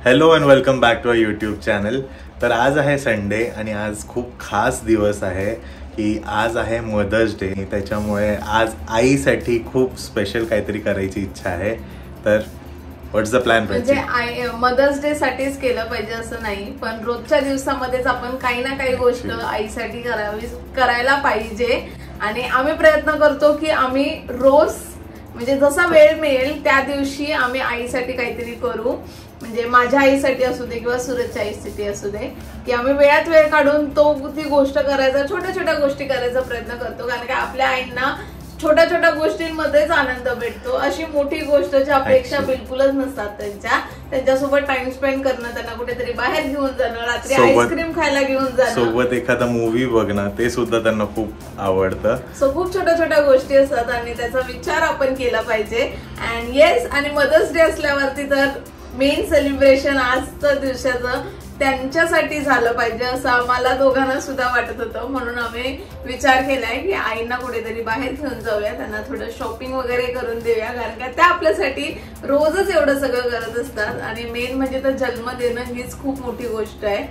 Hello and welcome back to a YouTube channel. तर आज आहे संडे आणि आज खूप खास दिवस आहे की आज आहे मदर्स डे. त्याच्यामुळे आज आईसाठी खूप स्पेशल काहीतरी करायची इच्छा आहे. तर व्हॉट्स द प्लॅन? म्हणजे मदर्स डे साठीच केलं पाहिजे असं नाही, पण रोजच्या दिवसामध्येच आपण काही ना काही गोष्ट आईसाठी करायला पाहिजे. आणि आम्ही प्रयत्न करतो की आम्ही रोज म्हणजे जसा वेळ मिळेल त्या दिवशी आम्ही आईसाठी काहीतरी करू. म्हणजे माझ्या आईसाठी असू दे किंवा सूरजच्या आईसाठी असू दे, की आम्ही वेळात वेळ काढून ती गोष्ट करायचा, छोट्या छोट्या गोष्टी करायचा प्रयत्न करतो. कारण की आपल्या आईंना छोट्या छोट्या गोष्टींमध्येच आनंद भेटतो. अशी मोठी गोष्टच्या अपेक्षा बिलकुलच नसतात त्यांच्यासोबत टाइम स्पेंड करणं, त्यांना कुठेतरी बाहेर घेऊन जाणं, रात्री आईस्क्रीम खायला घेऊन जाणं, सोबत एखादा मूवी बघणं, ते सुद्धा त्यांना खूप आवडतं. सो खूप छोट्या छोट्या गोष्टी असतात आणि त्याचा विचार आपण केला पाहिजे. अँड येस, आणि मदर्स डे असल्यावरती तर मेन सेलिब्रेशन आजच्या दिवसाचं त्यांच्यासाठी झालं पाहिजे असं आम्हाला दोघांना सुद्धा वाटत होतं. म्हणून आम्ही विचार केलाय की आईंना कुठेतरी बाहेर घेऊन जाऊया, त्यांना थोडं शॉपिंग वगैरे करून देऊया. कारण का त्या आपल्यासाठी रोजच एवढं सगळं करत असतात. आणि मेन म्हणजे तर जन्म देणं हीच खूप मोठी गोष्ट आहे.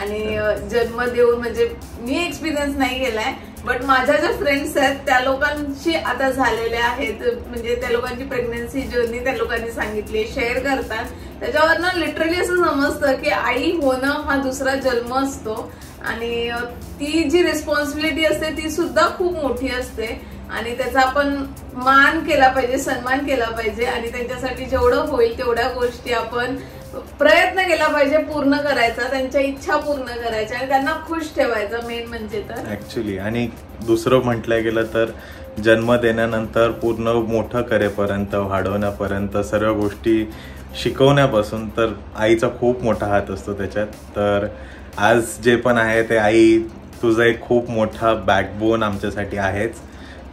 आणि जन्म देऊन म्हणजे मी एक्सपिरियन्स नाही केलाय, बट माझ्या ज्या फ्रेंड्स आहेत त्या लोकांशी आता झालेल्या आहेत. म्हणजे त्या लोकांची प्रेग्नन्सी जर्नी त्या लोकांनी सांगितली, शेअर करतात. त्याच्यावरनं लिटरली असं समजतं की आई होणं हा दुसरा जन्म असतो आणि ती जी रिस्पॉन्सिबिलिटी असते ती सुद्धा खूप मोठी असते. आणि त्याचा आपण मान केला पाहिजे, सन्मान केला पाहिजे. आणि त्यांच्यासाठी जेवढं होईल तेवढ्या गोष्टी आपण प्रयत्न केला पाहिजे पूर्ण करायचा, त्यांच्या इच्छा पूर्ण करायच्या आणि त्यांना खुश ठेवायचं मेन म्हणजे तर ऍक्च्युली. आणि दुसरं म्हटलं गेलं तर जन्म देण्यानंतर पूर्ण मोठं करेपर्यंत, वाढवण्यापर्यंत, सर्व गोष्टी शिकवण्यापासून तर आईचा खूप मोठा हात असतो त्याच्यात. तर आज जे पण आहे ते आई तुझा एक खूप मोठा बॅकबोन आमच्यासाठी आहेच.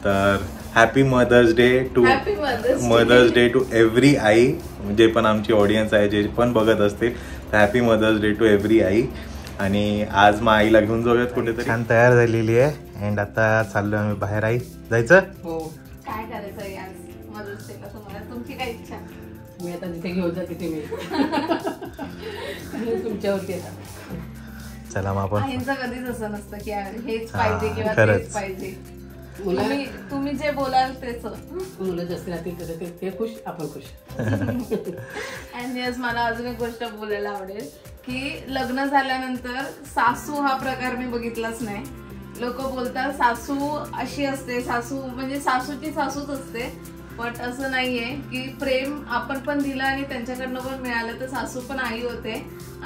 तर happy mother's day to every आई. जे पण आमची ऑडियन्स आहे, जे पण बघत असतील, तर happy mother's day to every आई. आणि आज मग आईला घेऊन जाऊयात कुठेतरी. छान तयार झालेली आहे अँड आता चाललो आम्ही बाहेर. आई जायचं? हो. काय करायचं आज मदर्स डेला तुम्हाला? तुमची काय इच्छा? मी आता जिथे घेऊन जाते तिथे मी तुमच्यावरती येतात. चला मग आपण. आईंचं कधीच असं नसतं की हेच पाहिजे किंवा तेच पाहिजे. तुम्ही जे बोलाल तेच. मुलं जसे राहतील ते खुश, आपण खुश. अँड येस, मला अजून एक गोष्ट बोलायला आवडेल की लग्न झाल्यानंतर सासू हा प्रकार मी बघितलाच नाही. लोक बोलतात सासू अशी असते, सासू म्हणजे सासूची सासूच असते. बट असं नाहीये की प्रेम आपण पण दिलं आणि त्यांच्याकडनं पण मिळालं तर सासू पण आई होते.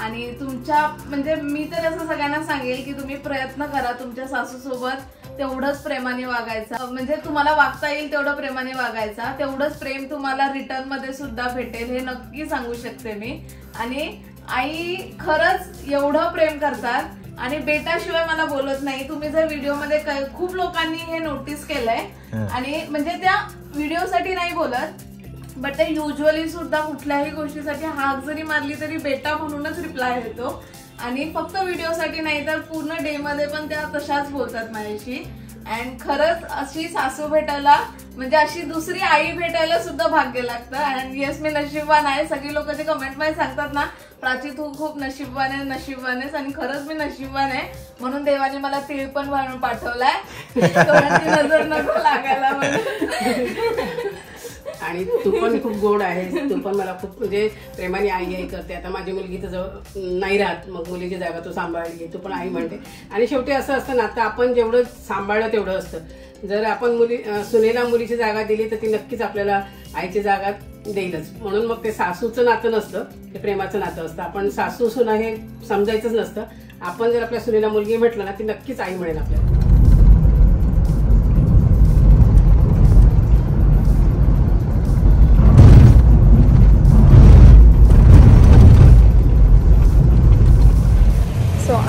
आणि तुमच्या म्हणजे मी तर असं सगळ्यांना सांगेल की तुम्ही प्रयत्न करा तुमच्या सासू सोबत तेवढंच प्रेमाने वागायचा. म्हणजे तुम्हाला वागता येईल तेवढं प्रेमाने वागायचा, तेवढंच प्रेम तुम्हाला रिटर्न मध्ये सुद्धा भेटेल, हे नक्की सांगू शकते मी. आणि आई खरंच एवढं प्रेम करतात आणि बेटाशिवाय मला बोलत नाही. तुम्ही जर व्हिडिओ मध्ये खूप लोकांनी हे नोटीस केलंय आणि म्हणजे त्या व्हिडिओसाठी नाही बोलत, बट ते युजली सुद्धा कुठल्याही गोष्टीसाठी हाक जरी मारली तरी बेटा म्हणूनच रिप्लाय येतो. आणि फक्त व्हिडिओसाठी नाही तर पूर्ण डे मध्ये पण त्या तशाच बोलतात माझ्याशी. अँड खरंच अशी सासू भेटायला म्हणजे अशी दुसरी आई भेटायला सुद्धा भाग्य लागतं. अँड येस, मी नशीबवान आहे. सगळी लोक जे कमेंट मध्ये सांगतात ना, प्राची तू खूप नशीबवान आहेस, आणि खरंच मी नशीबवान आहे. म्हणून देवाने मला तीळ पण म्हणून पाठवलाय, नजर नको लागायला म्हणून. आणि तू पण खूप गोड आहेस, तू पण मला खूप म्हणजे प्रेमाने आई आई करते. आता माझी मुलगी तर जवळ नाही राहत, मग मुलीची जागा तू सांभाळली, तू पण आई म्हणते. आणि शेवटी असं असतं ना, आता आपण जेवढं सांभाळलं तेवढं असतं. जर आपण सुनेला मुलीची जागा दिली तर ती नक्कीच आपल्याला आईची जागा देईलच. म्हणून मग ते सासूचं नातं नसतं, ते प्रेमाचं नातं असतं. आपण सासू सुना हे समजायचंच नसतं. आपण जर आपल्या सुनेला मुलगी म्हटलं ना, ती नक्कीच आई म्हणेल आपल्याला.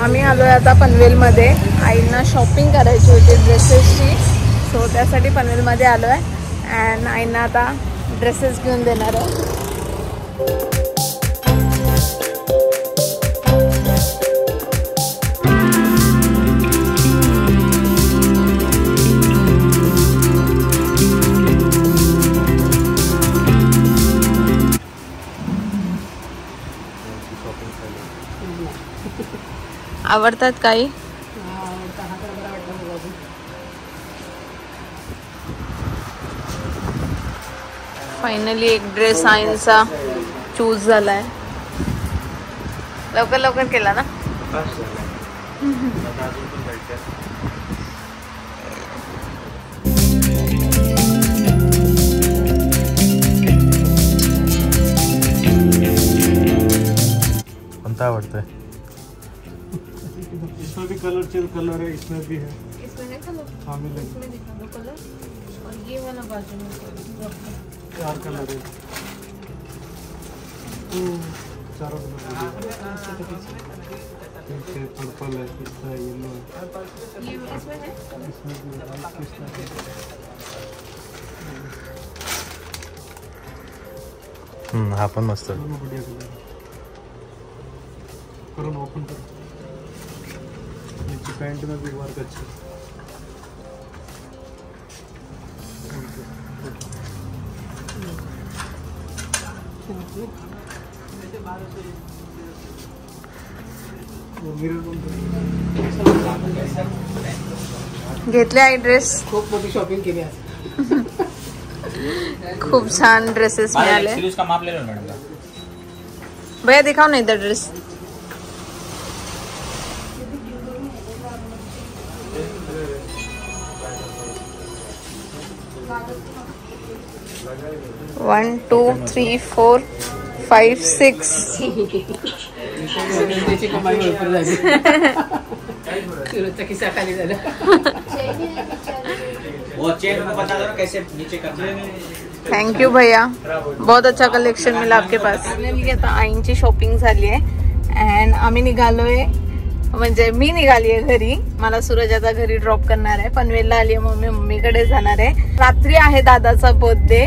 आम्ही आलोय आता पनवेलमध्ये. आईंना शॉपिंग करायची होती ड्रेसेसची, सो त्यासाठी पनवेलमध्ये आलोय. अँड आईंना आता ड्रेसेस घेऊन देणार आहे. आवडतात काही? फायनली एक ड्रेस आईंचा चूज झालाय. लवकर लवकर केला ना. कोणता आवडतोय? इसमें भी कलर है, इसमें भी है. इसमें है कलर? हाँ मिलेगा. इसमें दिखा दो कलर. और ये वाला बाजू में 4 कलर है. चारों कलर है. पर्पल है, पिस्ता है, येलो है. ये इसमें है? इसमें भी है, पिस्ता है. हा पण मस्त आहे. दोनों बढ़िया कलर है. करो ना, ओपन करो. नीचे पैंट में भी वर्क अच्छा है. घेतले आहे ड्रेस. खूप मोठी शॉपिंग केली आज. खूप छान ड्रेसेस मिळाले. भैया दिखाओ ना इधर ड्रेस. वन 2 3 4 5 6. त्याची कमाई भरपूर झाली. सुरतचा किस्सा खाली झाला. थैंक यू भैया, बहुत अच्छा कलेक्शन मिला आपके पास. आता आईंची शॉपिंग झाली आहे अँड आम्ही निघालोय. म्हणजे मी निघाली आहे घरी. मला सूरज आता घरी ड्रॉप करणार आहे. पनवेलला आली आहे, मम्मीकडे जाणार आहे. रात्री आहे दादाचा बर्थडे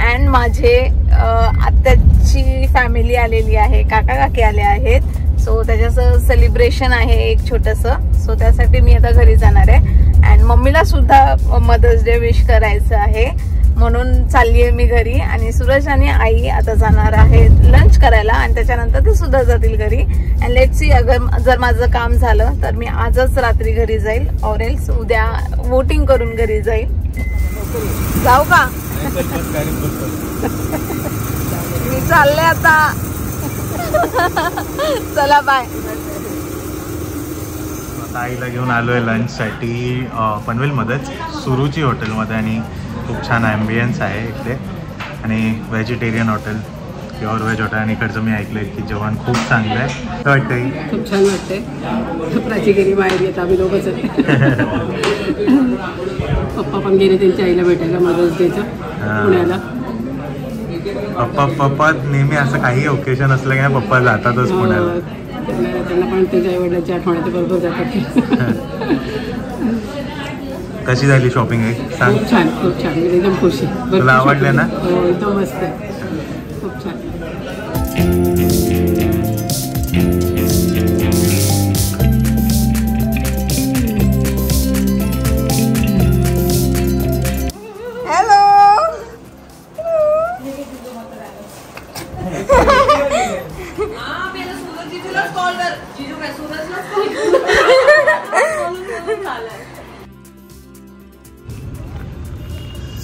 अँड माझे आत्याची फॅमिली आलेली आहे, काका काकी आले आहेत. सो त्याच्याचं सेलिब्रेशन आहे एक छोटंसं. सो त्यासाठी मी आता घरी जाणार आहे अँड मम्मीला सुद्धा मदर्स डे विश करायचं आहे म्हणून चालली आहे मी घरी. आणि सूरज आणि आई आता जाणार आहेत लंच करायला आणि त्याच्यानंतर ते सुद्धा जातील घरी. अँड लेट्स सी, अगर जर माझं काम झालं तर मी आजच रात्री घरी जाईल और एल्स उद्या वोटिंग करून घरी जाईल. जाऊ का? मी चालले आता. चला बाय. आईला घेऊन आलोय लंचसाठी पनवेलमध्येच सुरुची हॉटेलमध्ये. आणि खूप छान ॲम्बियन्स आहे इकडे आणि vegetarian hotel, pure veg hotel. आणि इकडचं मी ऐकलंय की जेवण खूप चांगलं आहे. काय वाटतंय? खूप छान वाटतंय. प्राची गेली माहेरी, आता आम्ही दोघंच आहे. पप्पा पण गेले त्यांच्या आईला भेटायला मदर्स डेच्या पुण्याला. पप्पा नेहमी असं काही ओकेजन असलं की पप्पा जातातच पुण्याला. त्यांना पण त्यांच्या आई वडिलांची आठवण येते, बरोबर जातात. कशी झाली शॉपिंग आहे सांग. खूप छान, खूप छान. मी एकदम खुश आहे. तुला आवडले ना? हो, एकदम मस्त आहे. खूप छान.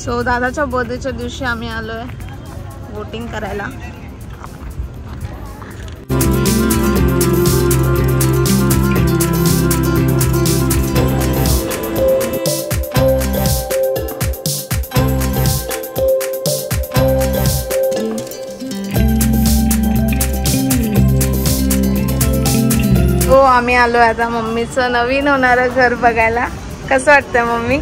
सो दादाच्या बर्थडेच्या दिवशी आम्ही आलोय वोटिंग करायला. हो, आम्ही आलोय आता मम्मीचं नवीन होणारं घर बघायला. कसं वाटतंय मम्मी?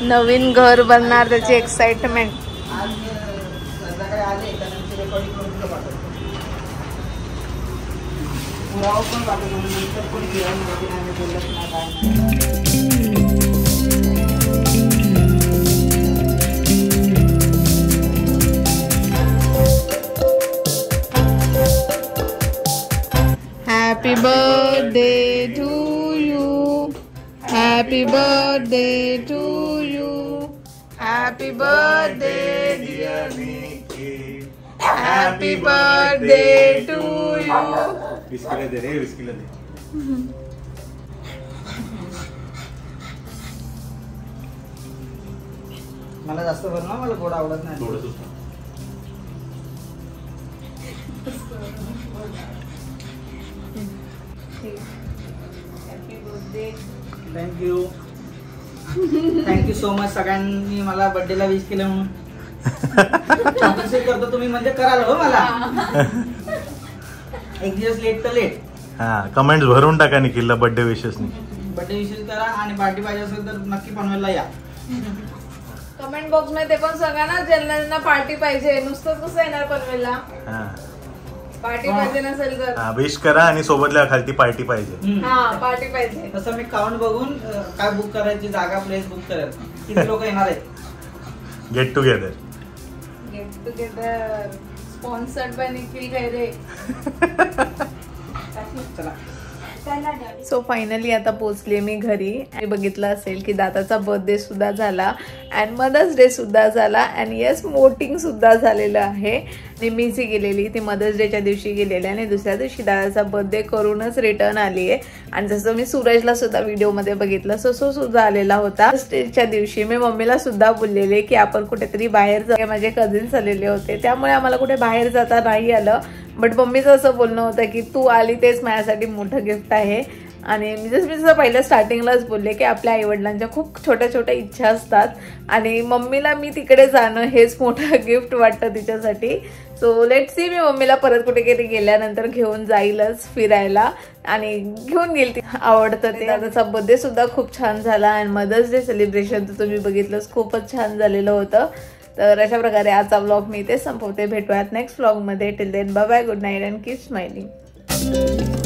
नवीन घर बनणार, त्याची excitement. Happy birthday to you. Happy birthday to you. Happy birthday dear Nikki. Happy birthday to you. विस्कीला दे रे, विस्कीला दे. मला जास्त भर ना, मला गोड आवडत नाही. थँक्यू सो मच सगळ्यांनी मला बर्थडेला विश केलं म्हणून. करतो तुम्ही म्हणजे कराल हो मला. एक दिवस लेट तर लेट. हा, कमेंट्स भरून टाका निखिलला बर्थडे विशेसनी. बर्थडे विशेष करा आणि पार्टी पाहिजे असेल तर नक्की पनवेलला या. कमेंट बॉक्स मध्ये ते पण सांगा ना, ज्यांना पार्टी पाहिजे. नुसतं कसं येणार पनवेलला, पार्टी पाहिजे नसेल तर. विश करा आणि सोबतल्या खालती पार्टी पाहिजे. हा, पार्टी पाहिजे. तसं मी काउंट बघून काय बुक करायची जागा, प्लेस बुक करेल. किती लोक येणार आहेत. Get together. Get together sponsored by Nikhil Khaire. चला. सो फायनली आता पोहोचले मी घरी. आणि बघितलं असेल की दादाचा बर्थडे सुद्धा झाला अँड मदर्स डे सुद्धा झाला अँड येस वोटिंग सुद्धा झालेलं आहे. आणि मी जी गेलेली ती मदर्स डेच्या दिवशी गेलेली आणि दुसऱ्या दिवशी दादाचा बर्थडे करूनच रिटर्न आली आहे. आणि जसं मी सूरजला सुद्धा व्हिडिओमध्ये बघितलं सो सुद्धा आलेला होता. डेच्या दिवशी मी मम्मीला सुद्धा बोललेले की आपण कुठेतरी बाहेर जाऊया. माझे कझिन्स आलेले होते त्यामुळे आम्हाला कुठे बाहेर जाता नाही आलं. बट मम्मीचं असं बोलणं होतं की तू आली तेच माझ्यासाठी मोठं गिफ्ट आहे. आणि मी जसं पहिल्या स्टार्टिंगलाच बोलले की आपल्या आईवडिलांच्या खूप छोट्या छोट्या इच्छा असतात आणि मम्मीला मी तिकडे जाणं हेच मोठं गिफ्ट वाटतं तिच्यासाठी. सो लेट सी, मी मम्मीला परत कुठेतरी गेल्यानंतर घेऊन जाईलच फिरायला आणि घेऊन गेल. ती आवडतं ते. दादाचा बर्थडे सुद्धा खूप छान झाला आणि मदर्स डे सेलिब्रेशन तर तुम्ही बघितलंच खूपच छान झालेलं होतं. तर अशा प्रकारे आजचा व्लॉग मी इथे संपवते. भेटूयात नेक्स्ट व्लॉगमध्ये. Till then bye bye, good night and keep smiling.